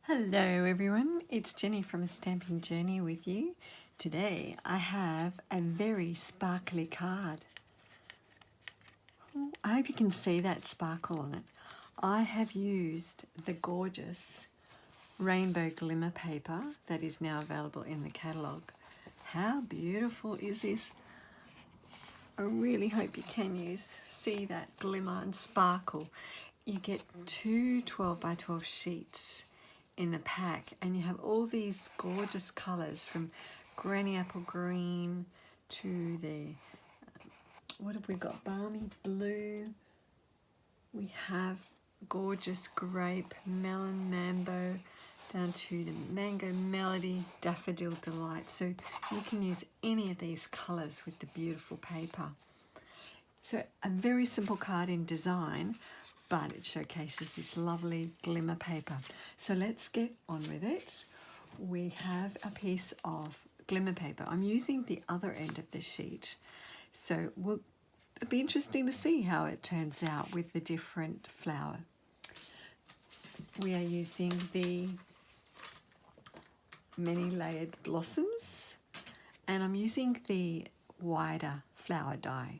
Hello everyone, it's Jenny from A Stamping Journey with you. Today I have a very sparkly card. I hope you can see that sparkle on it. I have used the gorgeous rainbow glimmer paper that is now available in the catalogue. How beautiful is this? I really hope you can see that glimmer and sparkle. You get two 12 by 12 sheets in the pack, and you have all these gorgeous colours from granny apple green to the what have we got, balmy blue, we have gorgeous grape, melon, mambo, down to the mango melody, daffodil delight. So you can use any of these colours with the beautiful paper. So a very simple card in design, but it showcases this lovely glimmer paper. So let's get on with it. We have a piece of glimmer paper. I'm using the other end of the sheet. So it'll be interesting to see how it turns out with the different flower. We are using the many layered blossoms, and I'm using the wider flower die.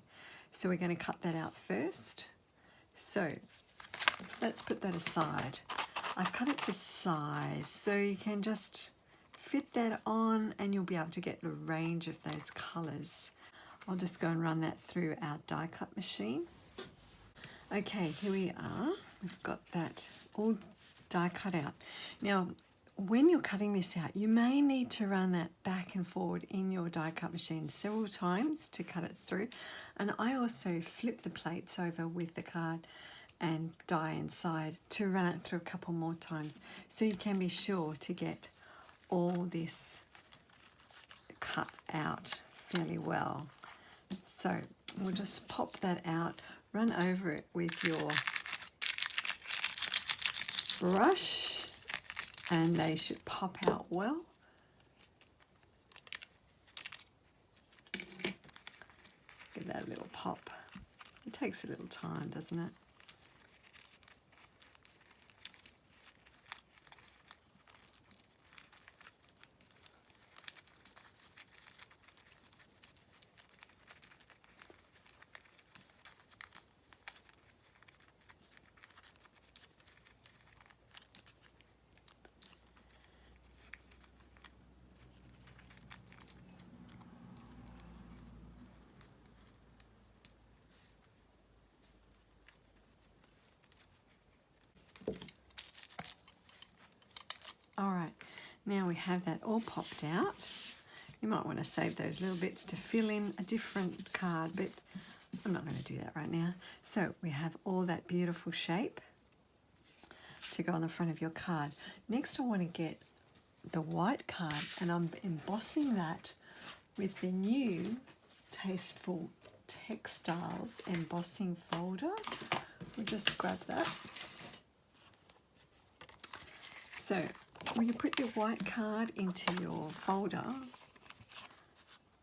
So we're going to cut that out first. So let's put that aside. I've cut it to size so you can just fit that on and you'll be able to get a range of those colours. I'll just go and run that through our die cut machine. Okay, here we are. We've got that all die cut out. Now, when you're cutting this out, you may need to run that back and forward in your die cut machine several times to cut it through. And I also flip the plates over with the card and die inside to run it through a couple more times, so you can be sure to get all this cut out fairly well. So we'll just pop that out, run over it with your brush, and they should pop out well. Give that a little pop. It takes a little time, doesn't it? All right, now we have that all popped out. You might want to save those little bits to fill in a different card, but I'm not going to do that right now. So we have all that beautiful shape to go on the front of your card. Next, I want to get the white card, and I'm embossing that with the new Tasteful Textiles embossing folder. We'll just grab that. So when you put your white card into your folder,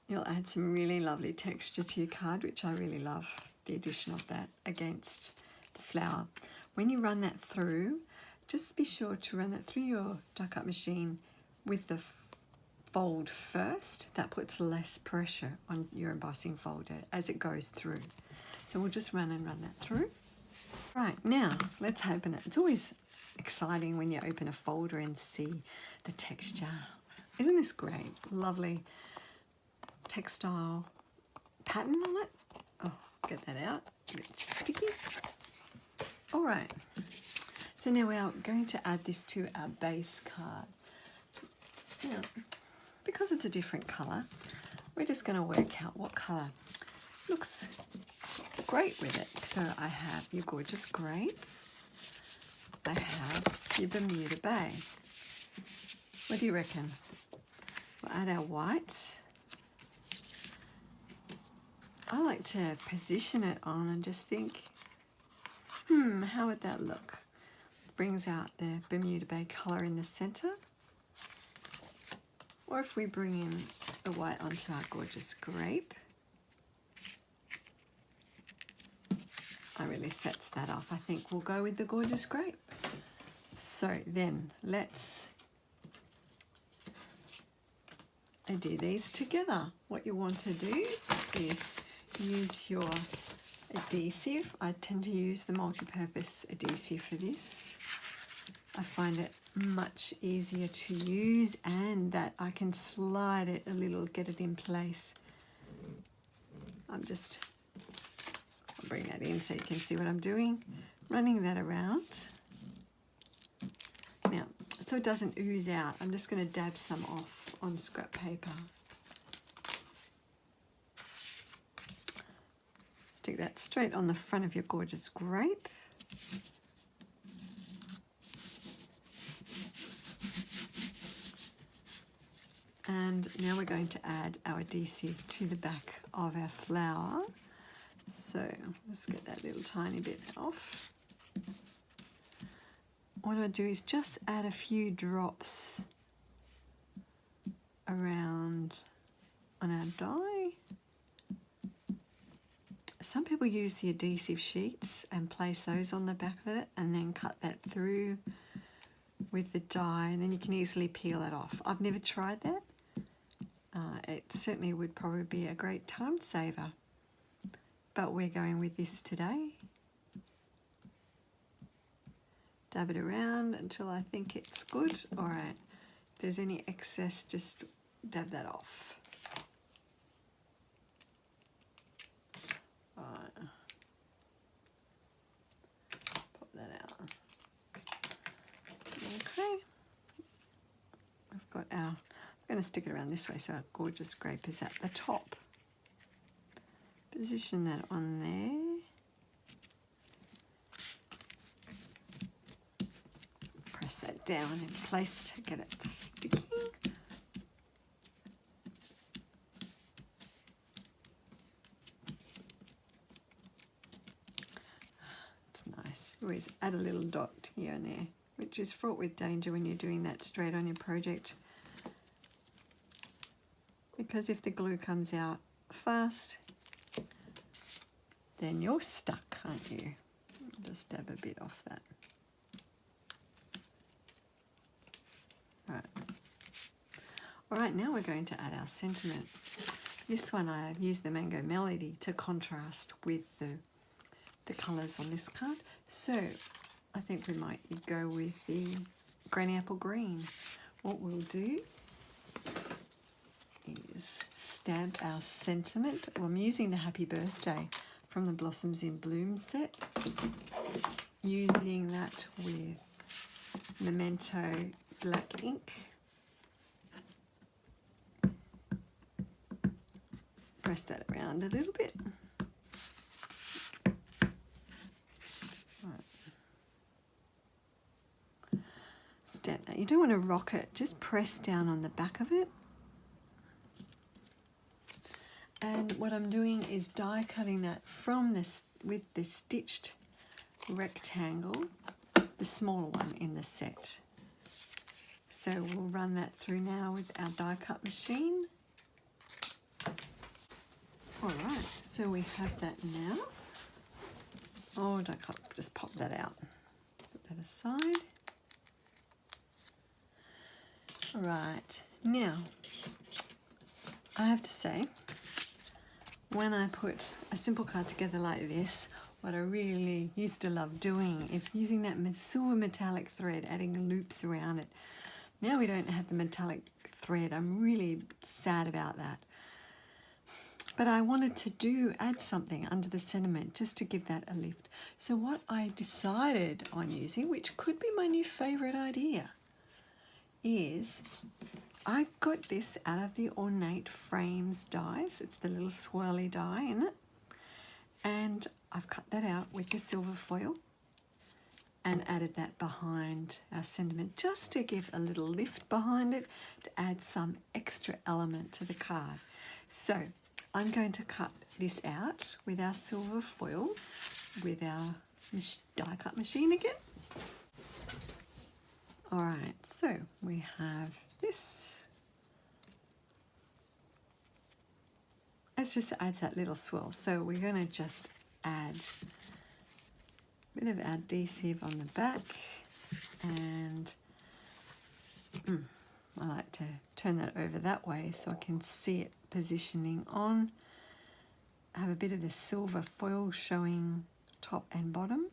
you'll add some really lovely texture to your card, which I really love, the addition of that against the flower. When you run that through, just be sure to run that through your die cut machine with the fold first. That puts less pressure on your embossing folder as it goes through. So we'll just run that through. Right, now let's open it. It's always exciting when you open a folder and see the texture. Isn't this great? Lovely textile pattern on it. Oh, get that out. A bit sticky. All right. So now we are going to add this to our base card. Now, because it's a different colour, we're just going to work out what colour looks great with it. So I have your gorgeous grape. I have your Bermuda Bay. What do you reckon? We'll add our white. I like to position it on and just think, how would that look? Brings out the Bermuda Bay colour in the centre. Or if we bring in the white onto our gorgeous grape, that really sets that off. I think we'll go with the gorgeous grape. So then let's do these together. What you want to do is use your adhesive. I tend to use the multi-purpose adhesive for this. I find it much easier to use, and that I can slide it a little, get it in place. I'll bring that in so you can see what I'm doing. Running that around. Now, so it doesn't ooze out, I'm just going to dab some off on scrap paper. Stick that straight on the front of your gorgeous grape. And now we're going to add our adhesive to the back of our flower. So let's get that little tiny bit off. What I do is just add a few drops around on our die. Some people use the adhesive sheets and place those on the back of it and then cut that through with the die, and then you can easily peel it off. I've never tried that. It certainly would probably be a great time saver, but we're going with this today. Dab it around until I think it's good. All right, if there's any excess, just dab that off. All right. Pop that out. Okay, I've got our, I'm going to stick it around this way so our gorgeous grape is at the top. Position that on there. Press that down in place to get it sticking. It's nice. Always add a little dot here and there, which is fraught with danger when you're doing that straight on your project. Because if the glue comes out fast, then you're stuck, aren't you? Just dab a bit off that. All right, now we're going to add our sentiment. This one I have used the Mango Melody to contrast with the colours on this card. So I think we might go with the Granny Apple Green. What we'll do is stamp our sentiment. Well, I'm using the Happy Birthday from the Blossoms in Bloom set. Using that with Memento black ink. Press that around a little bit. Stamp that. You don't want to rock it, just press down on the back of it. And what I'm doing is die cutting that from this with the stitched rectangle, the smaller one in the set. So we'll run that through now with our die cut machine. All right, so we have that now. Oh, die cut, just pop that out. Put that aside. All right, now I have to say, when I put a simple card together like this, what I really used to love doing is using that silver metallic thread, adding loops around it. Now we don't have the metallic thread. I'm really sad about that. But I wanted to add something under the sentiment just to give that a lift. So what I decided on using, which could be my new favourite idea, is I got this out of the Ornate Frames dies. It's the little swirly die in it. And I've cut that out with the silver foil and added that behind our sentiment just to give a little lift behind it, to add some extra element to the card. So I'm going to cut this out with our silver foil with our die cut machine again. All right, so we have this. It just adds that little swirl. So we're going to just add a bit of adhesive on the back And I like to turn that over that way so I can see it positioning on. I have a bit of the silver foil showing top and bottom.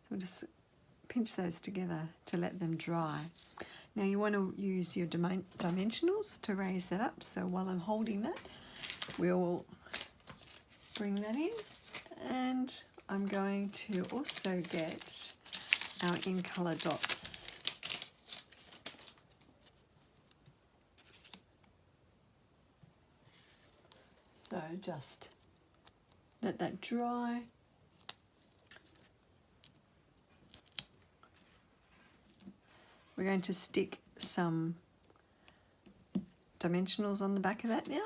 So we'll just pinch those together to let them dry. Now you want to use your dimensionals to raise that up. So while I'm holding that, we'll bring that in, and I'm going to also get our in colour dots. So just let that dry. We're going to stick some dimensionals on the back of that now.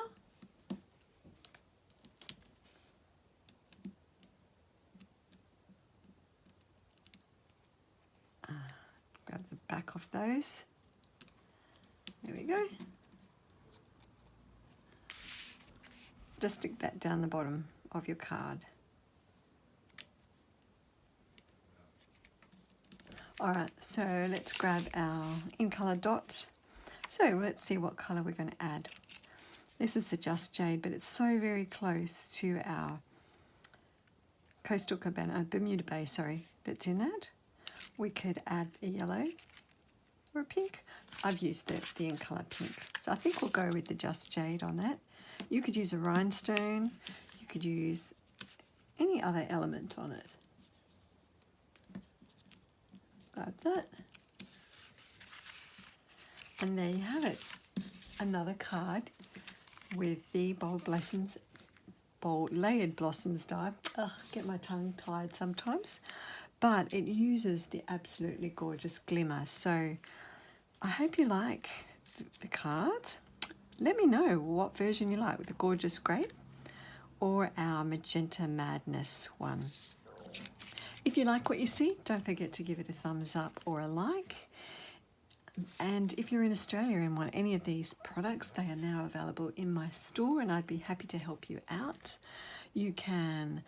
Grab the back of those. There we go. Just stick that down the bottom of your card. Alright, so let's grab our in colour dot. So let's see what colour we're going to add. This is the Just Jade, but it's so very close to our Coastal Cabana, Bermuda Bay, sorry, that's in that. We could add a yellow or a pink. I've used the in colour pink. So I think we'll go with the Just Jade on that. You could use a rhinestone. You could use any other element on it. Grab that. And there you have it. Another card with the Bold Layered Blossoms die. Ugh, get my tongue tied sometimes. But it uses the absolutely gorgeous glimmer. So I hope you like the cards. Let me know what version you like, with the Gorgeous Grape or our Magenta Madness one. If you like what you see, don't forget to give it a thumbs up or a like. And if you're in Australia and want any of these products, they are now available in my store, and I'd be happy to help you out. You can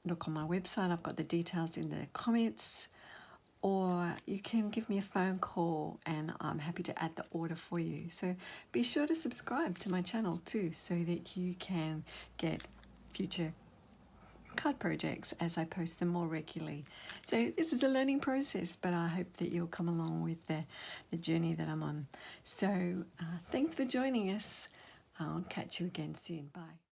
look on my website. I've got the details in the comments, or you can give me a phone call and I'm happy to add the order for you. So be sure to subscribe to my channel too, so that you can get future card projects as I post them more regularly. So this is a learning process, but I hope that you'll come along with the journey that I'm on. So thanks for joining us. I'll catch you again soon. Bye.